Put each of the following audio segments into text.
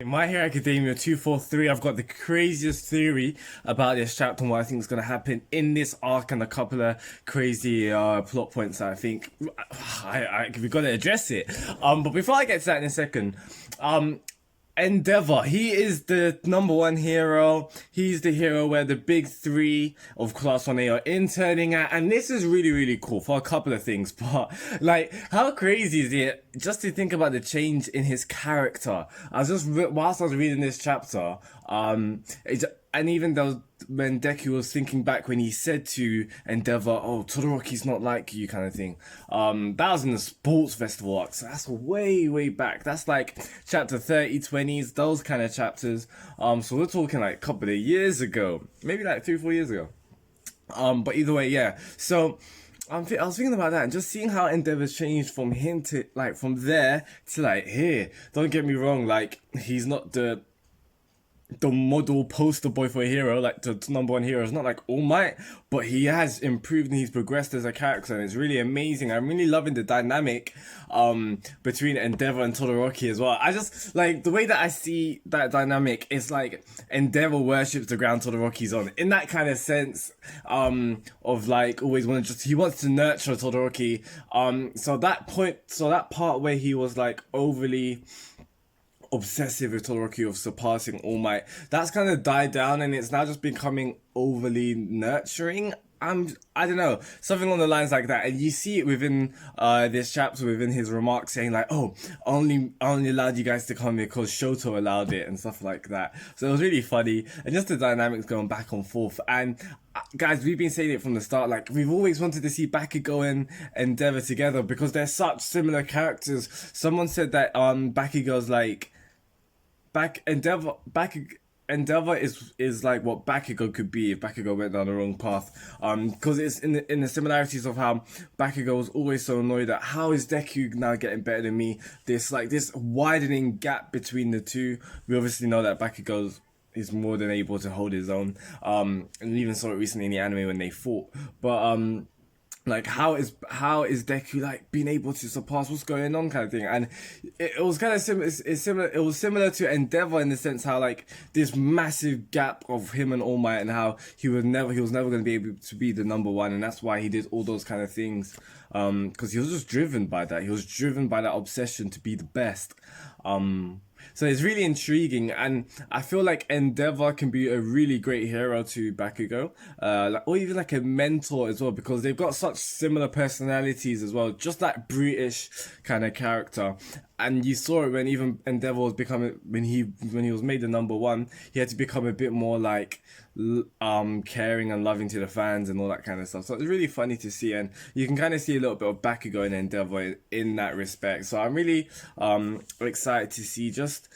In My Hero Academia 243, I've got the craziest theory about this chapter and what I think is going to happen in this arc, and a couple of crazy plot points that I think we got to address it. But before I get to that in a second, Endeavour, he is the number one hero. He's the hero where the big three of Class 1A are interning at. And this is really, really cool for a couple of things. But, like, how crazy is it just to think about the change in his character? Whilst I was reading this chapter, and even though when Deku was thinking back when he said to Endeavour, "Oh, Todoroki's not like you," kind of thing. That was in the sports festival arc, so that's way, way back. That's like chapter 30, 20s, those kind of chapters. So we're talking like a couple of years ago, maybe like 3 or 4 years ago. But either way, yeah. So I was thinking about that and just seeing how Endeavour's changed from him to like from there to like here. Don't get me wrong, like he's not the model poster boy for a hero, like the number one hero. Is not like All Might, but he has improved and he's progressed as a character, and it's really amazing. I'm really loving the dynamic between Endeavour and Todoroki as well. I just like the way that I see that dynamic is like Endeavour worships the ground Todoroki's on, in that kind of sense of like always he wants to nurture Todoroki. So that part where he was like overly obsessive with Todoroki of surpassing All Might, that's kind of died down, and it's now just becoming overly nurturing. I don't know, something along the lines like that, and you see it within this chapter, within his remarks saying like, "Oh, I only allowed you guys to come because Shoto allowed it," and stuff like that. So it was really funny, and just the dynamics going back and forth. And guys, we've been saying it from the start, like we've always wanted to see Bakugo and Endeavour together because they're such similar characters. Someone said that Bakugo's like Endeavour is like what Bakugo could be if Bakugo went down the wrong path. Because it's in the similarities of how Bakugo was always so annoyed at how is Deku now getting better than me. This widening gap between the two. We obviously know that Bakugo is more than able to hold his own. And we even saw it recently in the anime when they fought. But like how is Deku like being able to surpass what's going on, kind of thing. And it was kind of similar. It was similar to Endeavour in the sense how like this massive gap of him and All Might, and how he was never going to be able to be the number one, and that's why he did all those kind of things. Because he was just driven by that. He was driven by that obsession to be the best. So it's really intriguing, and I feel like Endeavour can be a really great hero to Bakugo, or even like a mentor as well, because they've got such similar personalities as well, just that brutish kind of character. And you saw it when even Endeavour was becoming, when he was made the number one, he had to become a bit more like caring and loving to the fans and all that kind of stuff. So it's really funny to see, and you can kind of see a little bit of Bakugo and Endeavour in that respect. So I'm really excited to see just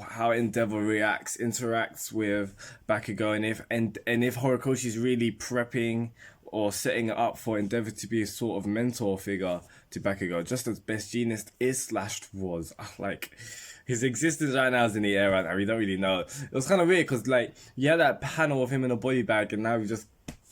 how Endeavour interacts with Bakugo, and if Horikoshi's really prepping or setting it up for Endeavour to be a sort of mentor figure to Bakugo, just as Best Jeanist was. Like, his existence right now is in the air right now. We don't really know. It was kind of weird because, like, you had that panel of him in a body bag, and now we just,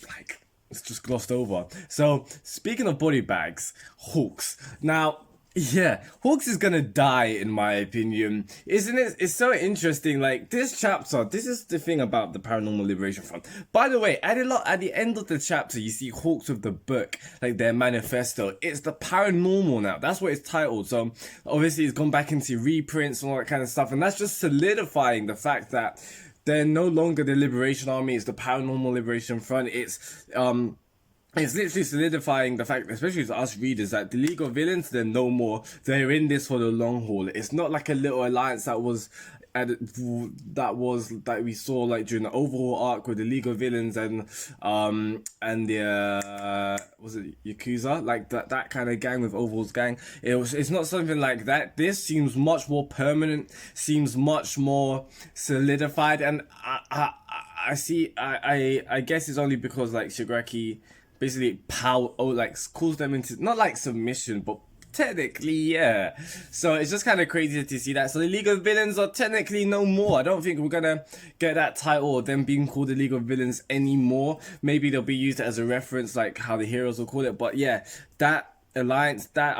like, it's just glossed over. So, speaking of body bags, Hawks. Now, yeah, Hawks is gonna die in my opinion, isn't it? It's so interesting. Like this chapter, this is the thing about the Paranormal Liberation Front. By the way, at the end of the chapter, you see Hawks with the book, like their manifesto. It's the Paranormal now. That's what it's titled. So obviously, it's gone back into reprints and all that kind of stuff, and that's just solidifying the fact that they're no longer the Liberation Army. It's the Paranormal Liberation Front. It's literally solidifying the fact, especially to us readers, that the League of Villains, they're no more. They're in this for the long haul. It's not like a little alliance that we saw like during the overhaul arc with the League of Villains and the was it Yakuza, like that kind of gang with Overhaul's gang. It's not something like that. This seems much more permanent, seems much more solidified, and I guess it's only because like Shigaraki basically calls them into, not like submission, but technically, yeah. So it's just kind of crazy to see that. So the League of Villains are technically no more. I don't think we're gonna get that title or them being called the League of Villains anymore. Maybe they'll be used as a reference, like how the heroes will call it. But yeah, that alliance, that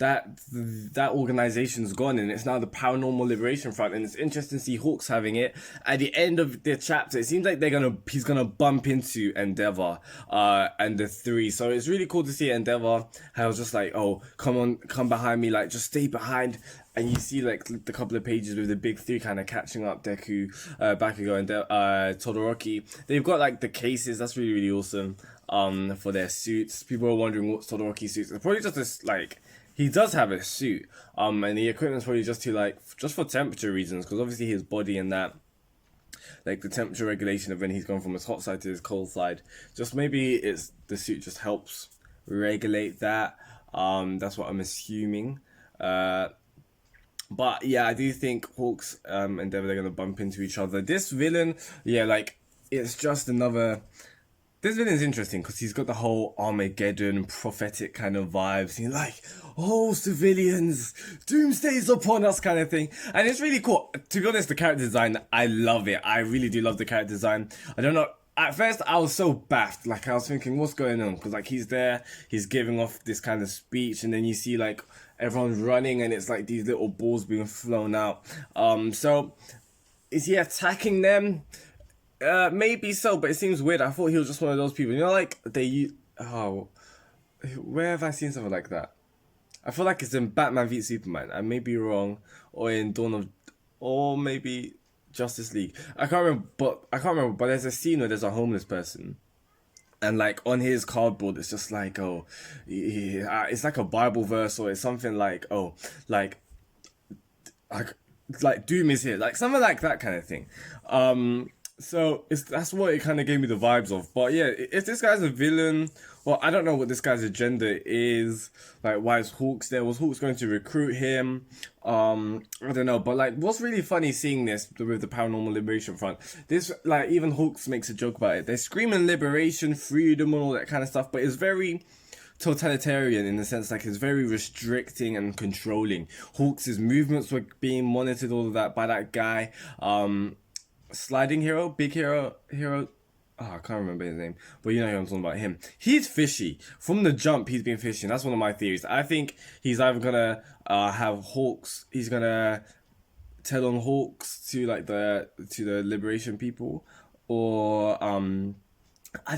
that organization's gone, and it's now the Paranormal Liberation Front. And it's interesting to see Hawks having it at the end of the chapter. It seems like he's gonna bump into Endeavour and the three. So it's really cool to see Endeavour. I was just like, oh, come on, come behind me, like just stay behind. And you see like the couple of pages with the big three kind of catching up: Deku, Bakugo, and Todoroki. They've got like the cases. That's really, really awesome. For their suits. People are wondering what Todoroki's suits. It's probably just this like, he does have a suit. And the equipment's probably just to like, just for temperature reasons, because obviously his body and that, like the temperature regulation of when he's gone from his hot side to his cold side, just maybe it's the suit just helps regulate that. That's what I'm assuming. But yeah, I do think Hawks and Endeavour, they're gonna bump into each other. This villain, yeah, like it's just another. This villain's interesting because he's got the whole Armageddon prophetic kind of vibes. He's like, oh, civilians, doomsday's upon us kind of thing. And it's really cool. To be honest, the character design, I love it. I really do love the character design. I don't know. At first, I was so baffed. Like, I was thinking, what's going on? Because, like, he's there, he's giving off this kind of speech, and then you see, like, everyone's running, and it's like these little balls being flown out. So, is he attacking them? Maybe so, but it seems weird. I thought he was just one of those people. You know, like, oh, where have I seen something like that? I feel like it's in Batman v Superman. I may be wrong. Or in or maybe Justice League. I can't remember, but there's a scene where there's a homeless person. And, like, on his cardboard, it's just like, oh, yeah, it's like a Bible verse, or it's something like, oh, like doom is here. Like, something like that kind of thing. So that's what it kind of gave me the vibes of. But yeah, if this guy's a villain, well, I don't know what this guy's agenda is. Like, why is Hawks there? Was Hawks going to recruit him? I don't know. But like, what's really funny seeing this with the Paranormal Liberation Front? This, like, even Hawks makes a joke about it. They're screaming liberation, freedom, and all that kind of stuff. But it's very totalitarian in the sense, like, it's very restricting and controlling. Hawks' movements were being monitored, all of that, by that guy. Sliding hero, big hero. Oh, I can't remember his name, but you know who I'm talking about. Him. He's fishy from the jump. He's been fishing. That's one of my theories. I think he's either gonna have Hawks. He's gonna tell on Hawks to like the liberation people, or I don't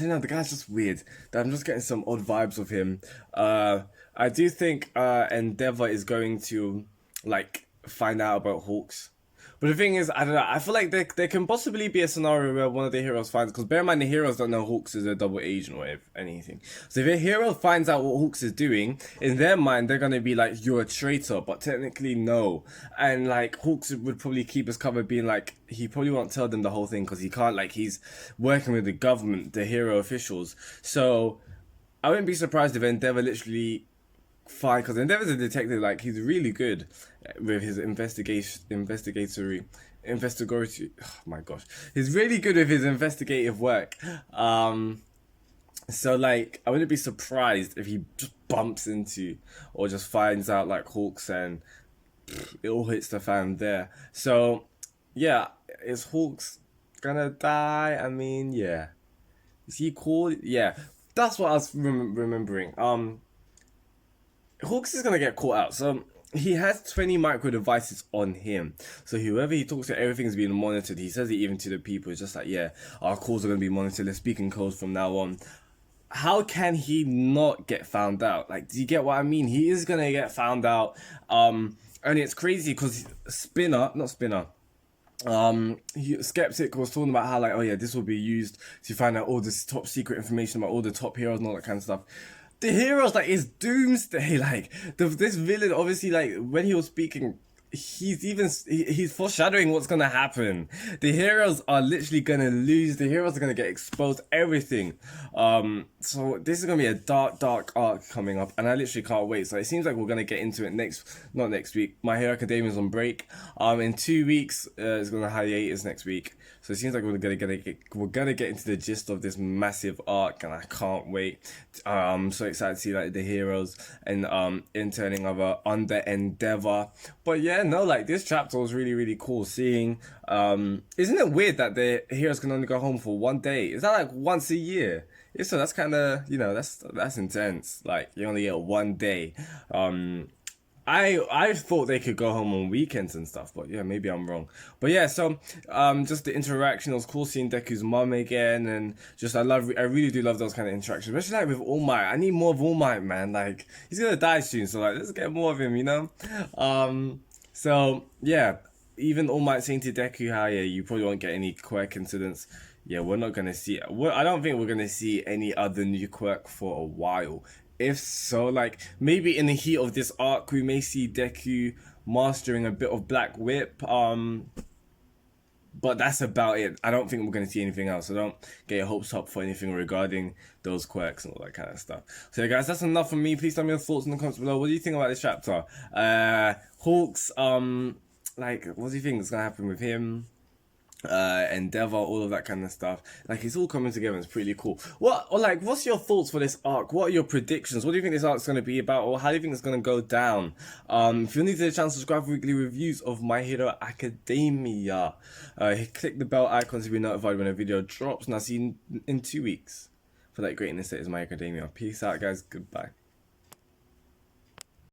know. The guy's just weird. I'm just getting some odd vibes of him. I do think Endeavour is going to like find out about Hawks. But the thing is, I don't know, I feel like there can possibly be a scenario where one of the heroes finds, because bear in mind the heroes don't know Hawks is a double agent or anything. So if a hero finds out what Hawks is doing, in their mind they're going to be like, you're a traitor, but technically no. And like, Hawks would probably keep us covered being like, he probably won't tell them the whole thing because he can't, like, he's working with the government, the hero officials. So I wouldn't be surprised if Endeavour literally fine, because Endeavor's a detective. Like, he's really good with his investigatory. Oh my gosh, he's really good with his investigative work. So like, I wouldn't be surprised if he just bumps into or just finds out like Hawks, and it all hits the fan there. So yeah, is Hawks gonna die? I mean, yeah. Is he cool? Yeah, that's what I was remembering. Hawks is gonna get caught out. So he has 20 micro devices on him. So whoever he talks to, everything's being monitored. He says it even to the people. It's just like, yeah, our calls are gonna be monitored. Let's speak in codes from now on. How can he not get found out? Like, do you get what I mean? He is gonna get found out. And it's crazy because Skeptic was talking about how, like, oh yeah, this will be used to find out all this top secret information about all the top heroes and all that kind of stuff. The heroes, like, is doomsday. Like, this villain, obviously, like, when he was speaking, he's foreshadowing what's gonna happen. The heroes are literally gonna lose. The heroes are gonna get exposed. Everything. So this is gonna be a dark arc coming up, and I literally can't wait. So it seems like we're gonna get into it not next week. My Hero Academia is on break. In 2 weeks, it's gonna hiatus next week. So it seems like we're gonna get into the gist of this massive arc, and I can't wait. I'm so excited to see like the heroes and interning under Endeavour. But yeah, no, like, this chapter was really, really cool. Seeing, isn't it weird that the heroes can only go home for 1 day? Is that like once a year? So that's kind of, that's intense. Like, you only get 1 day. I thought they could go home on weekends and stuff, but yeah, maybe I'm wrong. But yeah, so just the interaction. It was cool seeing Deku's mom again, and just I really do love those kind of interactions, especially like with All Might. I need more of All Might, man. Like he's gonna die soon, so like let's get more of him, you know. So yeah, even All Might saying to Deku, how yeah, you probably won't get any quirk incidents. Yeah, we're not gonna see. I don't think we're gonna see any other new quirk for a while. If so, like maybe in the heat of this arc, we may see Deku mastering a bit of Black Whip. But that's about it. I don't think we're going to see anything else. So don't get your hopes up for anything regarding those quirks and all that kind of stuff. So yeah, guys, that's enough from me. Please tell me your thoughts in the comments below. What do you think about this chapter? Hawks, like, what do you think is going to happen with him? Endeavour, all of that kind of stuff. Like it's all coming together. It's pretty cool. What's your thoughts for this arc? What are your predictions? What do you think this arc's going to be about, or how do you think it's going to go down? If you're new to the channel, subscribe for weekly reviews of My Hero Academia. Click the bell icon to be notified when a video drops, and I'll see you in 2 weeks for that greatness that is My Academia. Peace out, guys. Goodbye.